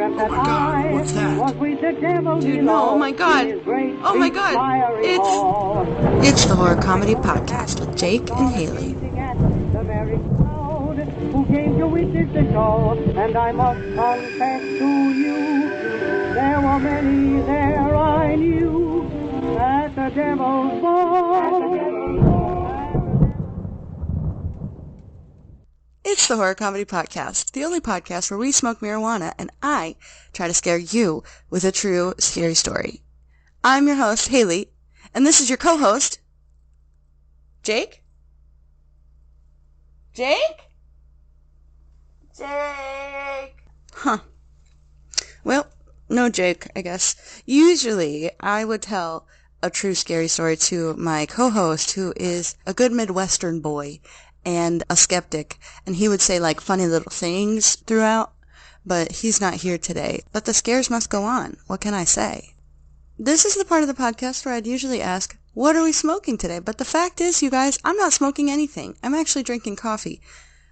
Oh my God, what's that? Dude, no, oh my God. Oh my God. It's the Horror Comedy Podcast with Jake and Haley. Who came to witness the show, and I must confess to you, there were many there I knew at the devil's ball. It's the Horror Comedy Podcast, the only podcast where we smoke marijuana and I try to scare you with a true scary story. I'm your host, Haley, and this is your co-host, Jake? Jake? Jake! Huh. Well, no Jake, I guess. Usually, I would tell a true scary story to my co-host, who is a good Midwestern boy and a skeptic, and he would say like funny little things throughout, but he's not here today. But the scares must go on. What can I say? This is the part of the podcast where I'd usually ask, what are we smoking today? But the fact is, you guys, I'm not smoking anything. I'm actually drinking coffee.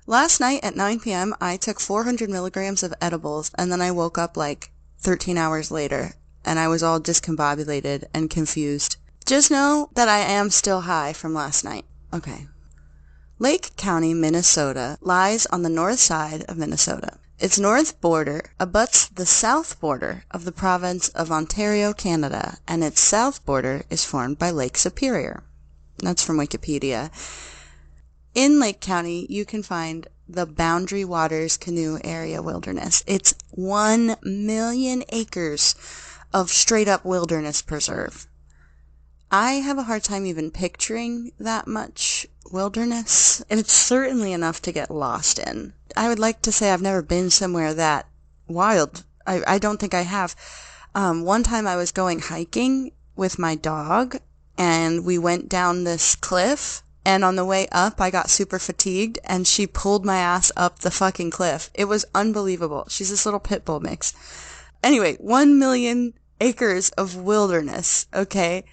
Last night at 9 p.m., I took 400 milligrams of edibles, and then I woke up like 13 hours later, and I was all discombobulated and confused. Just know that I am still high from last night. Okay. Lake County, Minnesota, lies on the north side of Minnesota. Its north border abuts the south border of the province of Ontario, Canada, and its south border is formed by Lake Superior. That's from Wikipedia. In Lake County, you can find the Boundary Waters Canoe Area Wilderness. It's 1 million acres of straight-up wilderness preserve. I have a hard time even picturing that much wilderness, and it's certainly enough to get lost in. I would like to say I've never been somewhere that wild. I don't think I have. One time I was going hiking with my dog, and we went down this cliff, and on the way up I got super fatigued, and she pulled my ass up the fucking cliff. It was unbelievable. She's this little pit bull mix. Anyway, 1 million acres of wilderness, okay?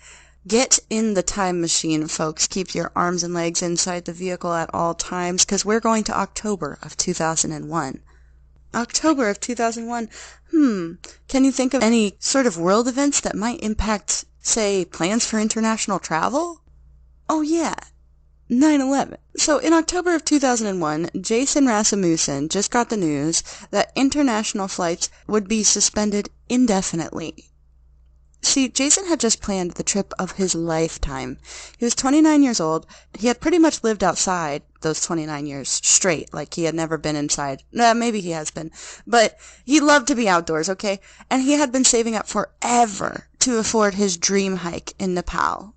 Get in the time machine, folks. Keep your arms and legs inside the vehicle at all times, because we're going to October of 2001. October of 2001. Can you think of any sort of world events that might impact, say, plans for international travel? Oh yeah, 9/11. So in October of 2001, Jason Rasumussen just got the news that international flights would be suspended indefinitely. See, Jason had just planned the trip of his lifetime. He was 29 years old. He had pretty much lived outside those 29 years straight, like he had never been inside. Maybe he has been, but he loved to be outdoors, okay? And he had been saving up forever to afford his dream hike in Nepal.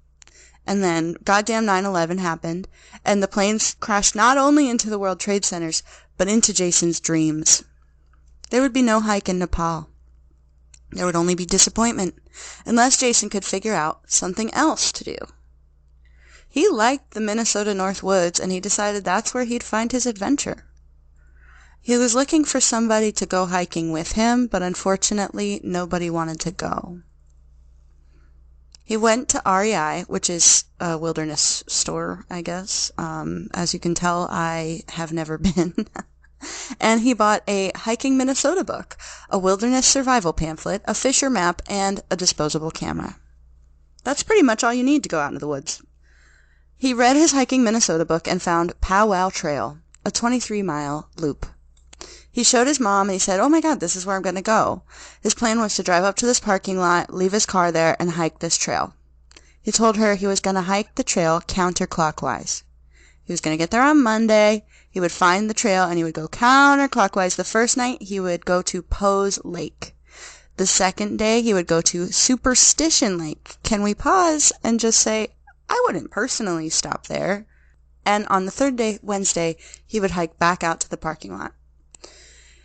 And then goddamn 9/11 happened, and the planes crashed not only into the World Trade Centers, but into Jason's dreams. There would be no hike in Nepal. There would only be disappointment, unless Jason could figure out something else to do. He liked the Minnesota North Woods, and he decided that's where he'd find his adventure. He was looking for somebody to go hiking with him, but unfortunately, nobody wanted to go. He went to REI, which is a wilderness store, I guess. As you can tell, I have never been. And he bought a Hiking Minnesota book, a wilderness survival pamphlet, a Fisher map, and a disposable camera. That's pretty much all you need to go out into the woods. He read his Hiking Minnesota book and found Powwow Trail, a 23-mile loop. He showed his mom and he said, "Oh my God, this is where I'm going to go." His plan was to drive up to this parking lot, leave his car there, and hike this trail. He told her he was going to hike the trail counterclockwise. He was going to get there on Monday. He would find the trail and he would go counterclockwise. The first night he would go to Pose Lake. The second day he would go to Superstition Lake. Can we pause and just say, I wouldn't personally stop there. And on the third day, Wednesday, he would hike back out to the parking lot.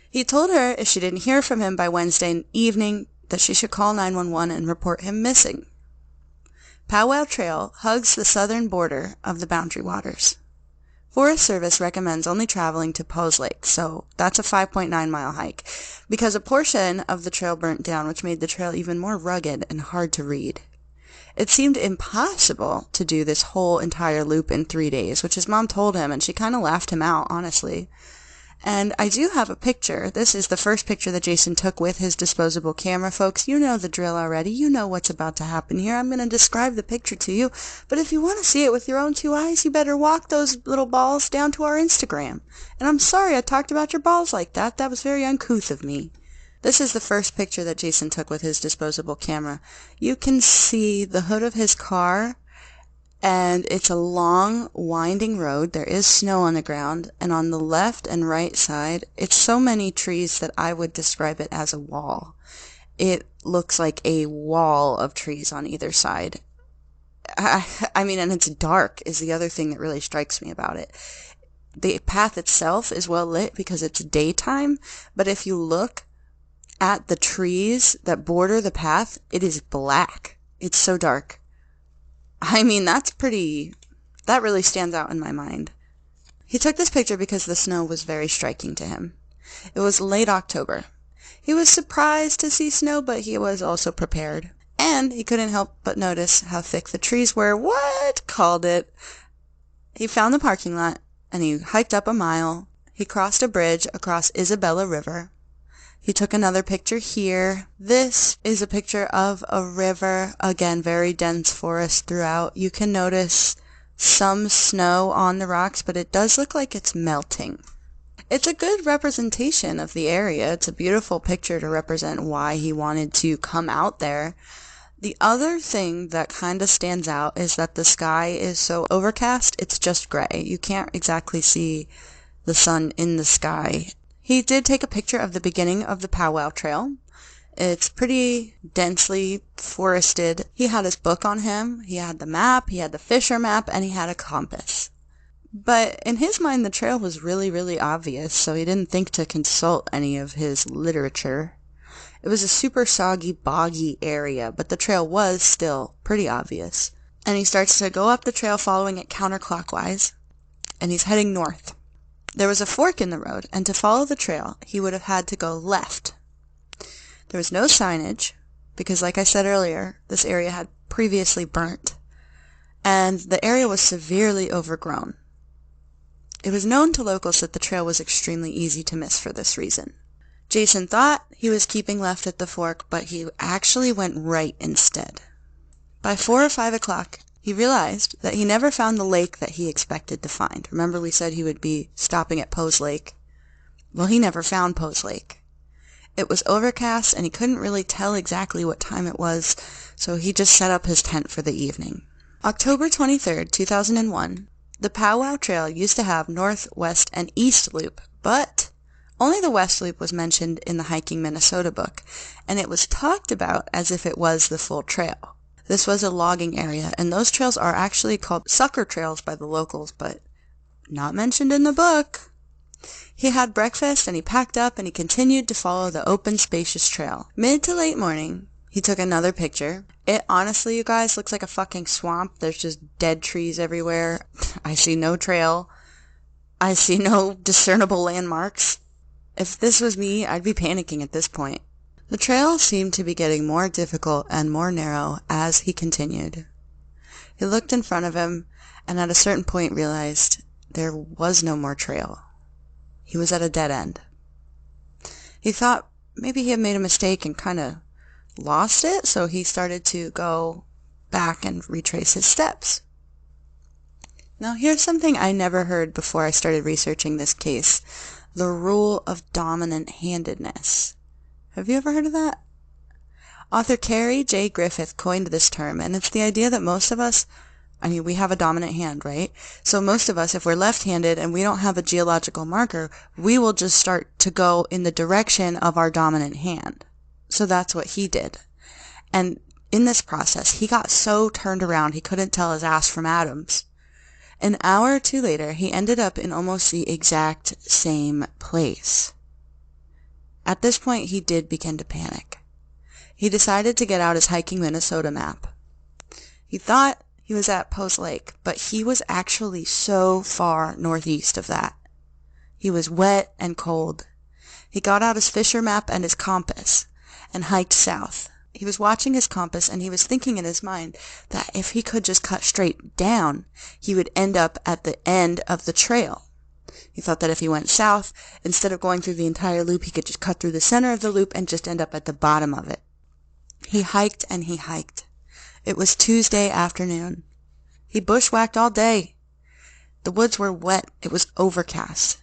He told her if she didn't hear from him by Wednesday evening that she should call 911 and report him missing. Powwow Trail hugs the southern border of the Boundary Waters. Forest Service recommends only traveling to Pose Lake, so that's a 5.9-mile hike, because a portion of the trail burnt down, which made the trail even more rugged and hard to read. It seemed impossible to do this whole entire loop in 3 days, which his mom told him, and she kind of laughed him out, honestly. And I do have a picture. This is the first picture that Jason took with his disposable camera, folks. You know the drill already. You know what's about to happen here. I'm going to describe the picture to you. But if you want to see it with your own two eyes, you better walk those little balls down to our Instagram. And I'm sorry I talked about your balls like that. That was very uncouth of me. This is the first picture that Jason took with his disposable camera. You can see the hood of his car. And it's a long, winding road. There is snow on the ground. And on the left and right side, it's so many trees that I would describe it as a wall. It looks like a wall of trees on either side. I mean, and it's dark is the other thing that really strikes me about it. The path itself is well lit because it's daytime. But if you look at the trees that border the path, it is black. It's so dark. I mean, that really stands out in my mind. He took this picture because the snow was very striking to him. It was late October. He was surprised to see snow, but he was also prepared. And he couldn't help but notice how thick the trees were. What? Called it. He found the parking lot, and he hiked up a mile. He crossed a bridge across Isabella River. He took another picture here. This is a picture of a river. Again, very dense forest throughout. You can notice some snow on the rocks, but it does look like it's melting. It's a good representation of the area. It's a beautiful picture to represent why he wanted to come out there. The other thing that kind of stands out is that the sky is so overcast, it's just gray. You can't exactly see the sun in the sky. He did take a picture of the beginning of the Powwow Trail. It's pretty densely forested. He had his book on him. He had the map. He had the Fisher map, and he had a compass. But in his mind, the trail was really, really obvious, so he didn't think to consult any of his literature. It was a super soggy, boggy area, but the trail was still pretty obvious. And he starts to go up the trail following it counterclockwise, and he's heading north. There was a fork in the road, and to follow the trail, he would have had to go left. There was no signage, because like I said earlier, this area had previously burnt, and the area was severely overgrown. It was known to locals that the trail was extremely easy to miss for this reason. Jason thought he was keeping left at the fork, but he actually went right instead. By 4 or 5 o'clock, he realized that he never found the lake that he expected to find. Remember we said he would be stopping at Poe's Lake? Well, he never found Poe's Lake. It was overcast, and he couldn't really tell exactly what time it was, so he just set up his tent for the evening. October 23rd, 2001, the Powwow Trail used to have north, west, and east loop, but only the west loop was mentioned in the Hiking Minnesota book, and it was talked about as if it was the full trail. This was a logging area, and those trails are actually called sucker trails by the locals, but not mentioned in the book. He had breakfast, and he packed up, and he continued to follow the open, spacious trail. Mid to late morning, he took another picture. It honestly, you guys, looks like a fucking swamp. There's just dead trees everywhere. I see no trail. I see no discernible landmarks. If this was me, I'd be panicking at this point. The trail seemed to be getting more difficult and more narrow as he continued. He looked in front of him, and at a certain point realized there was no more trail. He was at a dead end. He thought maybe he had made a mistake and kind of lost it, so he started to go back and retrace his steps. Now here's something I never heard before I started researching this case. The rule of dominant-handedness. Have you ever heard of that? Author Carrie J. Griffith coined this term, and it's the idea that most of us, we have a dominant hand, right? So most of us, if we're left-handed and we don't have a geological marker, we will just start to go in the direction of our dominant hand. So that's what he did. And in this process, he got so turned around he couldn't tell his ass from Adam's. An hour or two later, he ended up in almost the exact same place. At this point, he did begin to panic. He decided to get out his Hiking Minnesota map. He thought he was at Poe's Lake, but he was actually so far northeast of that. He was wet and cold. He got out his Fisher map and his compass and hiked south. He was watching his compass, and he was thinking in his mind that if he could just cut straight down, he would end up at the end of the trail. He thought that if he went south, instead of going through the entire loop, he could just cut through the center of the loop and just end up at the bottom of it. He hiked and he hiked. It was Tuesday afternoon. He bushwhacked all day. The woods were wet. It was overcast.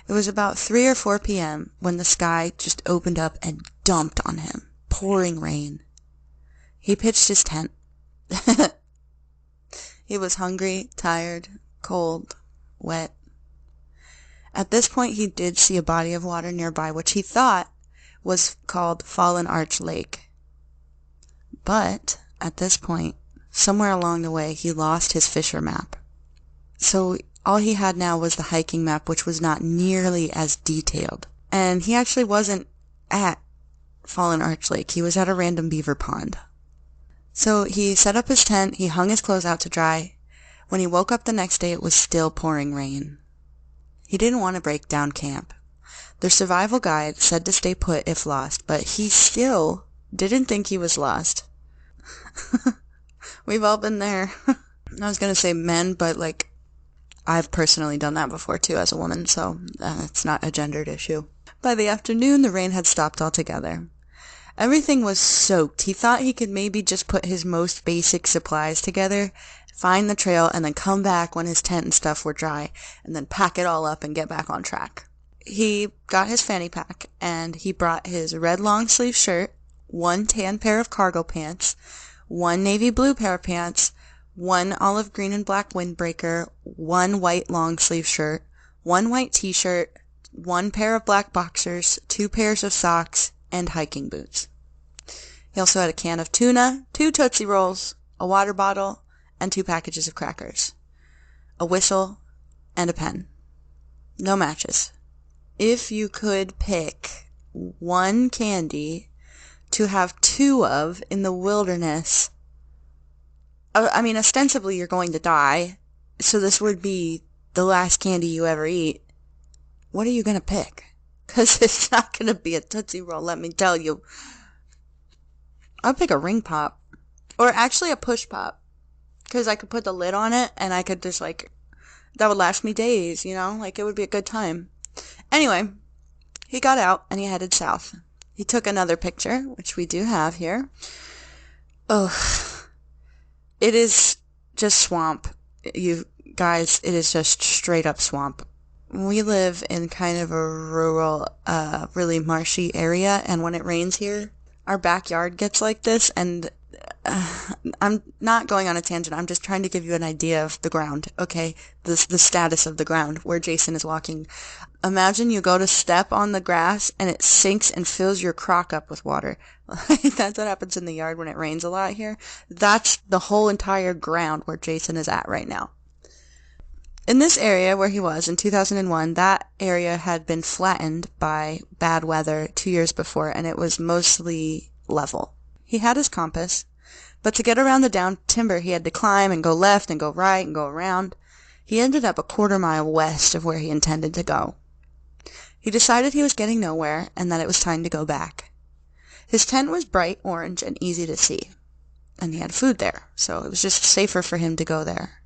It was about 3 or 4 p.m. when the sky just opened up and dumped on him, pouring rain. He pitched his tent. He was hungry, tired, cold, wet. At this point, he did see a body of water nearby, which he thought was called Fallen Arch Lake. But at this point, somewhere along the way, he lost his Fisher map. So all he had now was the hiking map, which was not nearly as detailed. And he actually wasn't at Fallen Arch Lake. He was at a random beaver pond. So he set up his tent, he hung his clothes out to dry. When he woke up the next day, it was still pouring rain. He didn't want to break down camp. Their survival guide said to stay put if lost, but he still didn't think he was lost. We've all been there. I was going to say men, but like, I've personally done that before too as a woman, so it's not a gendered issue. By the afternoon, the rain had stopped altogether. Everything was soaked. He thought he could maybe just put his most basic supplies together, find the trail, and then come back when his tent and stuff were dry, and then pack it all up and get back on track. He got his fanny pack, and he brought his red long sleeve shirt, 1 tan pair of cargo pants, 1 navy blue pair of pants, 1 olive green and black windbreaker, 1 white long sleeve shirt, 1 white t-shirt, 1 pair of black boxers, 2 pairs of socks, and hiking boots. He also had a can of tuna, 2 Tootsie Rolls, a water bottle, and 2 packages of crackers, a whistle, and a pen. No matches. If you could pick 1 candy to have 2 of in the wilderness, I mean, ostensibly you're going to die, so this would be the last candy you ever eat. What are you going to pick? Because it's not going to be a Tootsie Roll, let me tell you. I'll pick a ring pop. Or actually a push pop. Because I could put the lid on it, and I could just, like, that would last me days, you know? Like, it would be a good time. Anyway, he got out, and he headed south. He took another picture, which we do have here. Oh, it is just swamp. You guys, it is just straight up swamp. We live in kind of a rural, really marshy area, and when it rains here, our backyard gets like this, and I'm not going on a tangent, I'm just trying to give you an idea of the ground, okay? The status of the ground where Jason is walking. Imagine you go to step on the grass, and it sinks and fills your crock up with water. That's what happens in the yard when it rains a lot here. That's the whole entire ground where Jason is at right now. In this area where he was in 2001, that area had been flattened by bad weather 2 years before, and it was mostly level. He had his compass, but to get around the downed timber, he had to climb and go left and go right and go around. He ended up a 1/4 mile west of where he intended to go. He decided he was getting nowhere and that it was time to go back. His tent was bright orange and easy to see, and he had food there, so it was just safer for him to go there.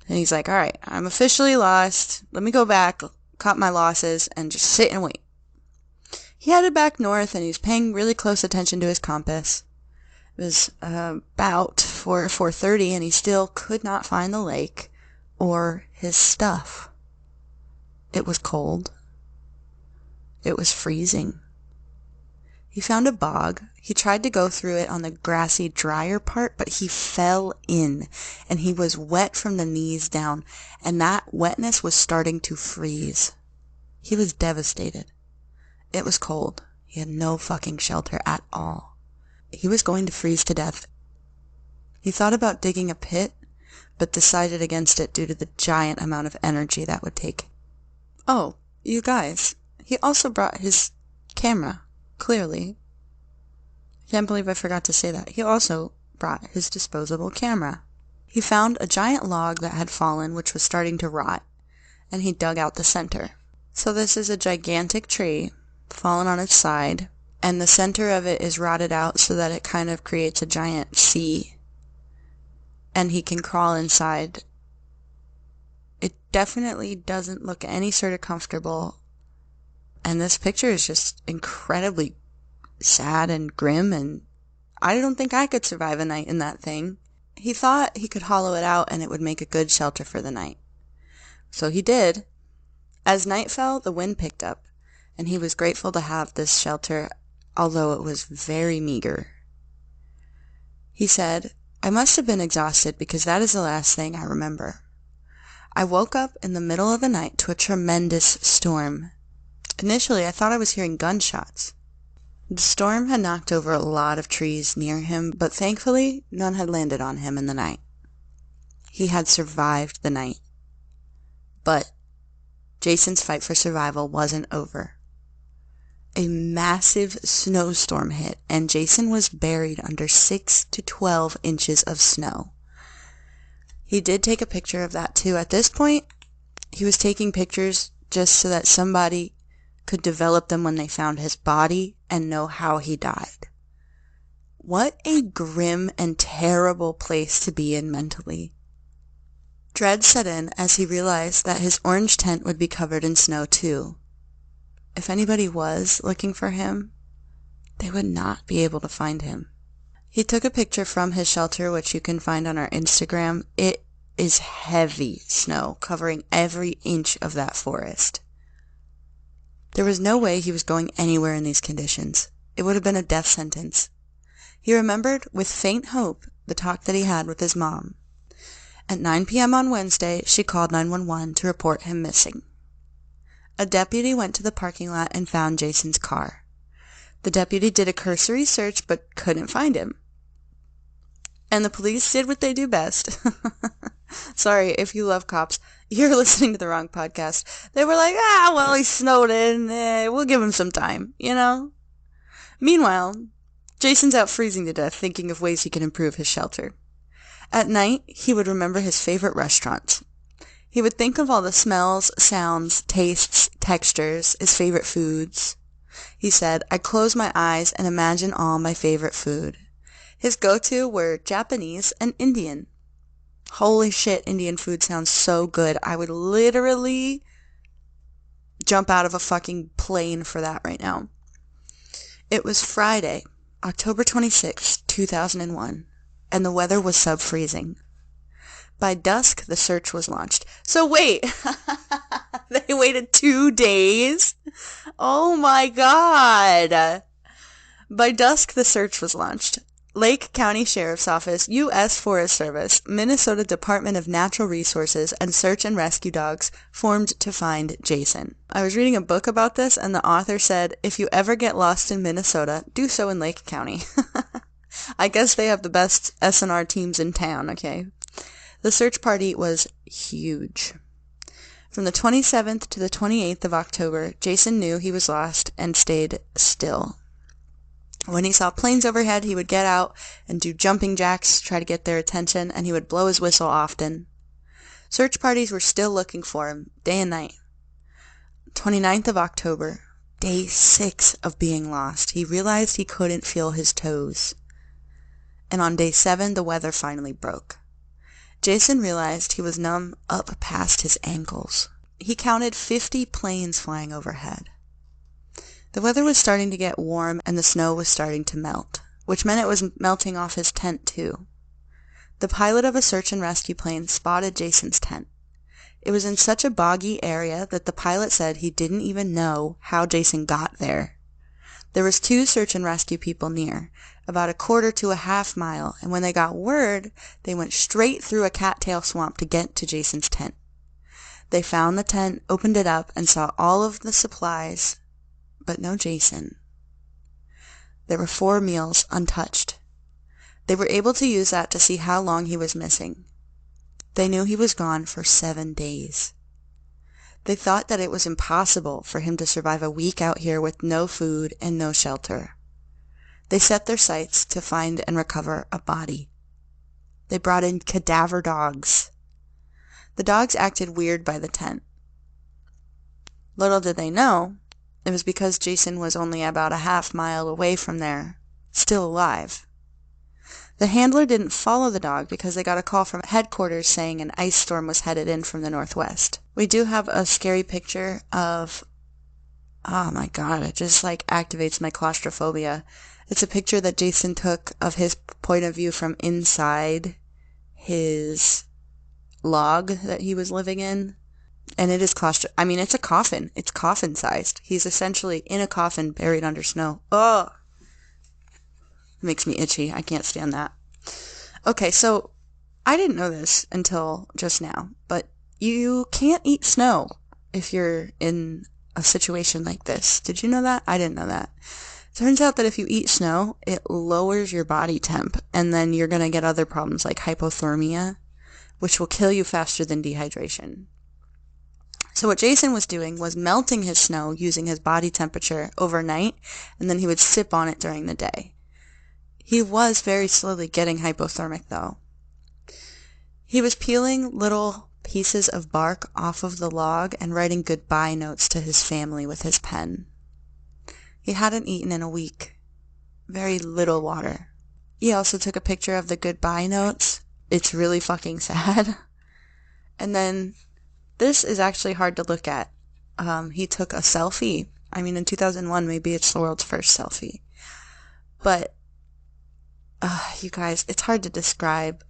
And he's like, all right, I'm officially lost. Let me go back, cut my losses, and just sit and wait. He headed back north, and he was paying really close attention to his compass. It was about 4:30, and he still could not find the lake or his stuff. It was cold. It was freezing. He found a bog. He tried to go through it on the grassy, drier part, but he fell in, and he was wet from the knees down, and that wetness was starting to freeze. He was devastated. It was cold. He had no fucking shelter at all. He was going to freeze to death. He thought about digging a pit, but decided against it due to the giant amount of energy that would take. Oh, you guys, he also brought his camera. Clearly. Can't believe I forgot to say that. He also brought his disposable camera. He found a giant log that had fallen, which was starting to rot, and he dug out the center. So this is a gigantic tree, fallen on its side, and the center of it is rotted out so that it kind of creates a giant C. And he can crawl inside It definitely doesn't look any sort of comfortable. And this picture is just incredibly sad and grim, and I don't think I could survive a night in that thing. He thought he could hollow it out and it would make a good shelter for the night. So he did. As night fell, the wind picked up, and he was grateful to have this shelter, although it was very meager. He said, "I must have been exhausted because that is the last thing I remember. I woke up in the middle of the night to a tremendous storm. Initially, I thought I was hearing gunshots. The storm had knocked over a lot of trees near him, but thankfully, none had landed on him in the night. He had survived the night. But Jason's fight for survival wasn't over. A massive snowstorm hit, and Jason was buried under 6 to 12 inches of snow. He did take a picture of that too. At this point, he was taking pictures just so that somebody could develop them when they found his body and know how he died. What a grim and terrible place to be in mentally. Dread set in as he realized that his orange tent would be covered in snow too. If anybody was looking for him, they would not be able to find him. He took a picture from his shelter, which you can find on our Instagram. It is heavy snow covering every inch of that forest. There was no way he was going anywhere in these conditions. It would have been a death sentence. He remembered with faint hope the talk that he had with his mom. At 9 p.m. on Wednesday, she called 911 to report him missing. A deputy went to the parking lot and found Jason's car. The deputy did a cursory search but couldn't find him. And the police did what they do best. Sorry, if you love cops, you're listening to the wrong podcast. They were like, well, he snowed in. We'll give him some time, you know? Meanwhile, Jason's out freezing to death, thinking of ways he can improve his shelter. At night, he would remember his favorite restaurants. He would think of all the smells, sounds, tastes, textures, his favorite foods. He said, "I close my eyes and imagine all my favorite food." His go-to were Japanese and Indian. Holy shit, Indian food sounds so good. I would literally jump out of a fucking plane for that right now. It was Friday, October 26, 2001, and the weather was sub-freezing. By dusk, the search was launched. So wait, they waited 2 days? Oh my god! By dusk, the search was launched. Lake County Sheriff's Office, U.S. Forest Service, Minnesota Department of Natural Resources, and search and rescue dogs formed to find Jason. I was reading a book about this, and the author said, if you ever get lost in Minnesota, do so in Lake County. I guess they have the best S&R teams in town, okay? The search party was huge. From the 27th to the 28th of October, Jason knew he was lost and stayed still. When he saw planes overhead, he would get out and do jumping jacks to try to get their attention, and he would blow his whistle often. Search parties were still looking for him, day and night. 29th of October, day 6 of being lost, he realized he couldn't feel his toes. And on day 7, the weather finally broke. Jason realized he was numb up past his ankles. He counted 50 planes flying overhead. The weather was starting to get warm and the snow was starting to melt, which meant it was melting off his tent too. The pilot of a search and rescue plane spotted Jason's tent. It was in such a boggy area that the pilot said he didn't even know how Jason got there. There was 2 search and rescue people near, about a quarter to a half mile, and when they got word, they went straight through a cattail swamp to get to Jason's tent. They found the tent, opened it up, and saw all of the supplies, but no Jason. There were 4 meals untouched. They were able to use that to see how long he was missing. They knew he was gone for 7 days. They thought that it was impossible for him to survive a week out here with no food and no shelter. They set their sights to find and recover a body. They brought in cadaver dogs. The dogs acted weird by the tent. Little did they know, it was because Jason was only about a half mile away from there, still alive. The handler didn't follow the dog because they got a call from headquarters saying an ice storm was headed in from the northwest. We do have a scary picture of, oh my god, it just like activates my claustrophobia. It's a picture that Jason took of his point of view from inside his log that he was living in. And it is it's a coffin. It's coffin sized. He's essentially in a coffin buried under snow. Oh! It makes me itchy. I can't stand that. Okay, so I didn't know this until just now, but you can't eat snow if you're in a situation like this. Did you know that? I didn't know that. Turns out that if you eat snow, it lowers your body temp, and then you're going to get other problems like hypothermia, which will kill you faster than dehydration. So what Jason was doing was melting his snow using his body temperature overnight, and then he would sip on it during the day. He was very slowly getting hypothermic, though. He was peeling little pieces of bark off of the log and writing goodbye notes to his family with his pen. He hadn't eaten in a week. Very little water. He also took a picture of the goodbye notes. It's really fucking sad. And then, this is actually hard to look at. He took a selfie. In 2001, maybe it's the world's first selfie. But you guys, it's hard to describe.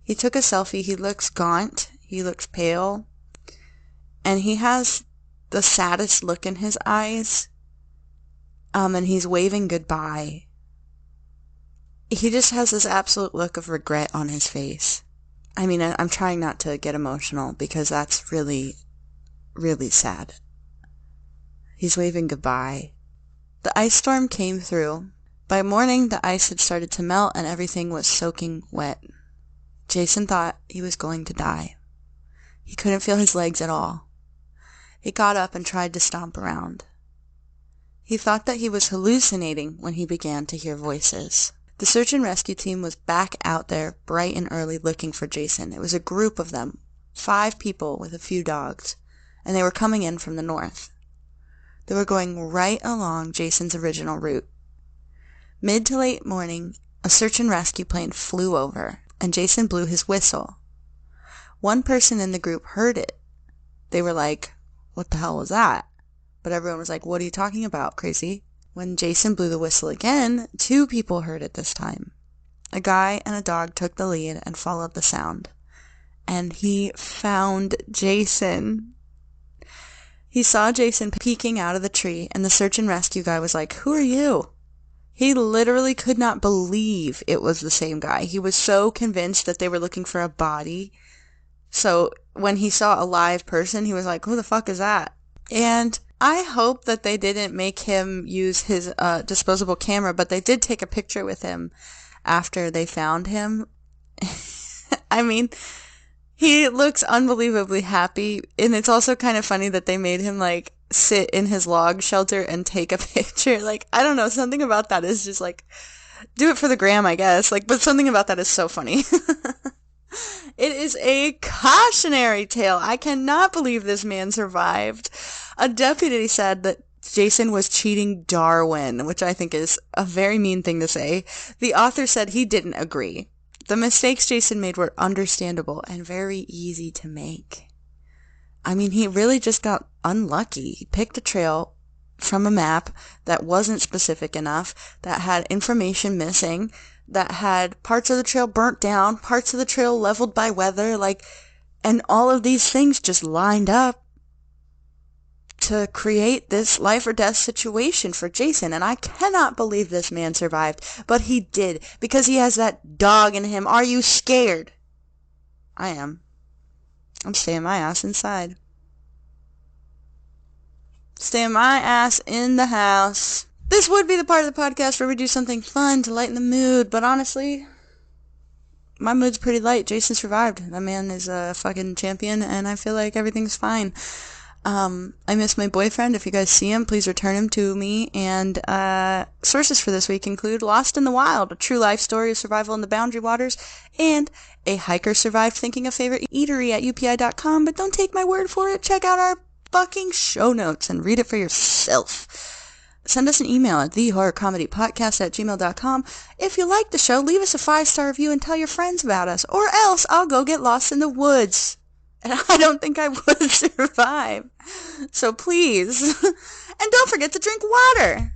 He took a selfie. He looks gaunt. He looks pale. And he has the saddest look in his eyes. And he's waving goodbye. He just has this absolute look of regret on his face. I'm trying not to get emotional because that's really, really sad. He's waving goodbye. The ice storm came through. By morning, the ice had started to melt and everything was soaking wet. Jason thought he was going to die. He couldn't feel his legs at all. He got up and tried to stomp around. He thought that he was hallucinating when he began to hear voices. The search and rescue team was back out there bright and early looking for Jason. It was a group of them, 5 people with a few dogs, and they were coming in from the north. They were going right along Jason's original route. Mid to late morning, a search and rescue plane flew over, and Jason blew his whistle. One person in the group heard it. They were like, "What the hell was that?" But everyone was like, "What are you talking about, crazy?" When Jason blew the whistle again, 2 people heard it this time. A guy and a dog took the lead and followed the sound. And he found Jason. He saw Jason peeking out of the tree, and the search and rescue guy was like, "Who are you?" He literally could not believe it was the same guy. He was so convinced that they were looking for a body. So when he saw a live person, he was like, "Who the fuck is that?" And I hope that they didn't make him use his disposable camera, but they did take a picture with him after they found him. He looks unbelievably happy, and it's also kind of funny that they made him, sit in his log shelter and take a picture. I don't know, something about that is just, do it for the gram, I guess. But something about that is so funny. It is a cautionary tale. I cannot believe this man survived. A deputy said that Jason was cheating Darwin, which I think is a very mean thing to say. The author said he didn't agree. The mistakes Jason made were understandable and very easy to make. He really just got unlucky. He picked a trail from a map that wasn't specific enough, that had information missing, that had parts of the trail burnt down, parts of the trail leveled by weather, and all of these things just lined up to create this life or death situation for Jason. And I cannot believe this man survived, but he did, because he has that dog in him. Are you scared? I am. I'm staying my ass inside. Staying my ass in the house. This would be the part of the podcast where we do something fun to lighten the mood, but honestly, my mood's pretty light. Jason survived. That man is a fucking champion, and I feel like everything's fine. I miss my boyfriend. If you guys see him, please return him to me. And sources for this week include Lost in the Wild, a true life story of survival in the Boundary Waters, and A Hiker Survived Thinking a Favorite Eatery at upi.com. But don't take my word for it. Check out our fucking show notes and read it for yourself. send us an email at thehorrorcomedypodcast@gmail.com. If you like the show, leave us a 5-star review and tell your friends about us, or else I'll go get lost in the woods. And I don't think I would survive. So please, and don't forget to drink water.